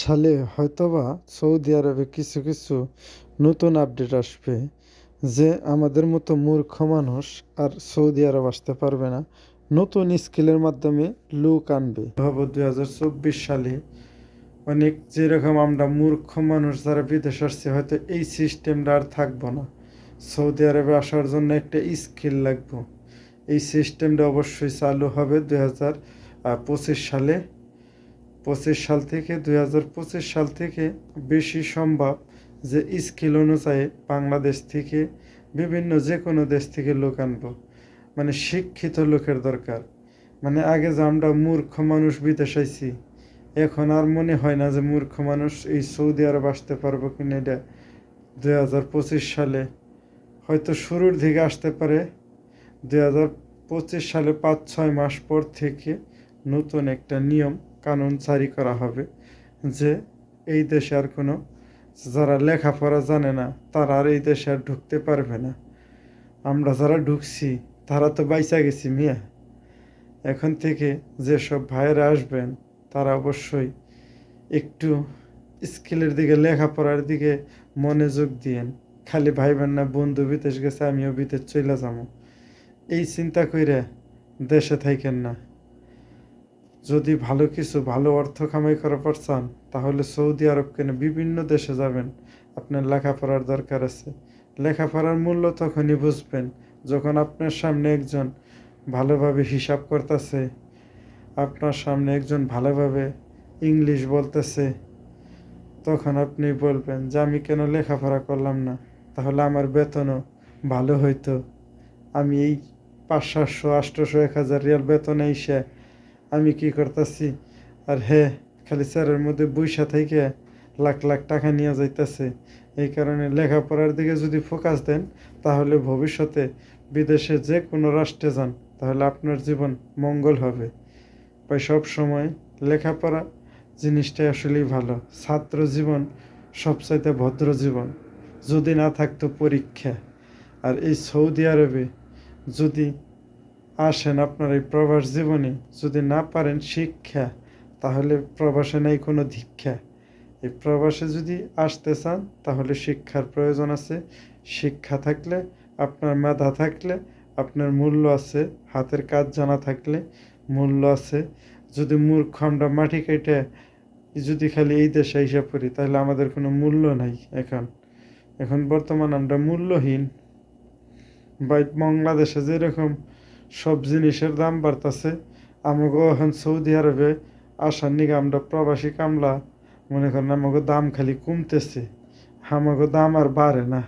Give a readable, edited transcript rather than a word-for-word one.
সালে হয়তোবা সৌদি আরবে কিছু কিছু নতুন আপডেট আসবে, যে আমাদের মতো মূর্খ মানুষ আর সৌদি আরব আসতে পারবে না। নতুন স্কিলের মাধ্যমে লোক আনবে। ভাবো 2024 সালে অনেক যেরকম আমরা মূর্খ মানুষ যারা বিদেশ আসছে, হয়তো এই সিস্টেমটা আর থাকবো না। সৌদি আরবে আসার জন্য একটা স্কিল লাগবে। এই সিস্টেমটা অবশ্যই চালু হবে 2025 সালে। 25 সাল থেকে 2025 সাল থেকে বেশি সম্ভব যে স্কিল অনুযায়ী বাংলাদেশ থেকে বিভিন্ন যে কোনো দেশ থেকে লোক আনবো। মানে শিক্ষিত লোকের দরকার। মানে আগে যে আমরা মূর্খ মানুষ বিদেশ আইছি, এখন আর মনে হয় না যে মূর্খ মানুষ এই সৌদি আরব আসতে পারবো কিনা। এটা 2025 সালে হয়তো শুরুর দিকে আসতে পারে। 2025 সালে 5-6 মাস পর থেকে নতুন একটা নিয়ম কানুন জারি করা হবে, যে এই দেশে আর কোনো যারা লেখাপড়া জানে না তারা আর এই দেশে আর ঢুকতে পারবে না। আমরা যারা ঢুকছি তারা তো বাইচা গেছি মিয়া। এখন থেকে যেসব ভাইয়েরা আসবেন তারা অবশ্যই একটু স্কিলের দিকে, লেখাপড়ার দিকে মনোযোগ দিয়েন। খালি ভাইবেন না বন্ধু বিদেশ গেছে আমিও বিদেশ চলে যাবো, এই চিন্তা কইরা দেশে থাকেন না। যদি ভালো কিছু ভালো অর্থ কামাই করা চান তাহলে সৌদি আরব কেন, বিভিন্ন দেশে যাবেন। আপনার লেখাপড়ার দরকার আছে। লেখাপড়ার মূল্য তখনই বুঝবেন যখন আপনার সামনে একজন ভালোভাবে হিসাব করতেছে, আপনার সামনে একজন ভালোভাবে ইংলিশ বলতেছে। তখন আপনি বলবেন যে আমি কেন লেখাপড়া করলাম না, তাহলে আমার বেতনও ভালো হইতো। আমি এই 500, 700, 800, 1000 রিয়াল বেতন এসে আমি কি করতেছি, আর খালি স্যারের মধ্যে বইসা থেকে লাখ লাখ টাকা নিয়ে যাইতেছে। এই কারণে লেখাপড়ার দিকে যদি ফোকাস দেন তাহলে ভবিষ্যতে বিদেশে যে কোনো রাষ্ট্রে যান তাহলে আপনার জীবন মঙ্গল হবে। তাই সব সময় লেখাপড়া জিনিসটাই আসলেই ভালো। ছাত্র জীবন সবচাইতে ভদ্র জীবন, যদি না থাকতো পরীক্ষা। আর এই সৌদি আরবে যদি আসেন আপনার এই প্রবাস জীবনে, যদি না পারেন শিক্ষা, তাহলে প্রবাসে নেই কোনো দীক্ষা। এই প্রবাসে যদি আসতে চান তাহলে শিক্ষার প্রয়োজন আছে। শিক্ষা থাকলে, আপনার মেধা থাকলে আপনার মূল্য আছে। হাতের কাজ জানা থাকলে মূল্য আছে। যদি মূর্খ আমরা মাটি কেটে যদি খালি এই দেশে হিসাব করি তাহলে আমাদের কোনো মূল্য নাই। এখন বর্তমান আমরা মূল্যহীন। বাংলাদেশে যেরকম সব জিনিসের দাম বাড়তেছে, আমাকেও এখন সৌদি আরবে আসার নিকে আমরা প্রবাসী কামলা মনে করেন আমাকে দাম খালি কমতেছে, আমাকে দাম আর বাড়ে না।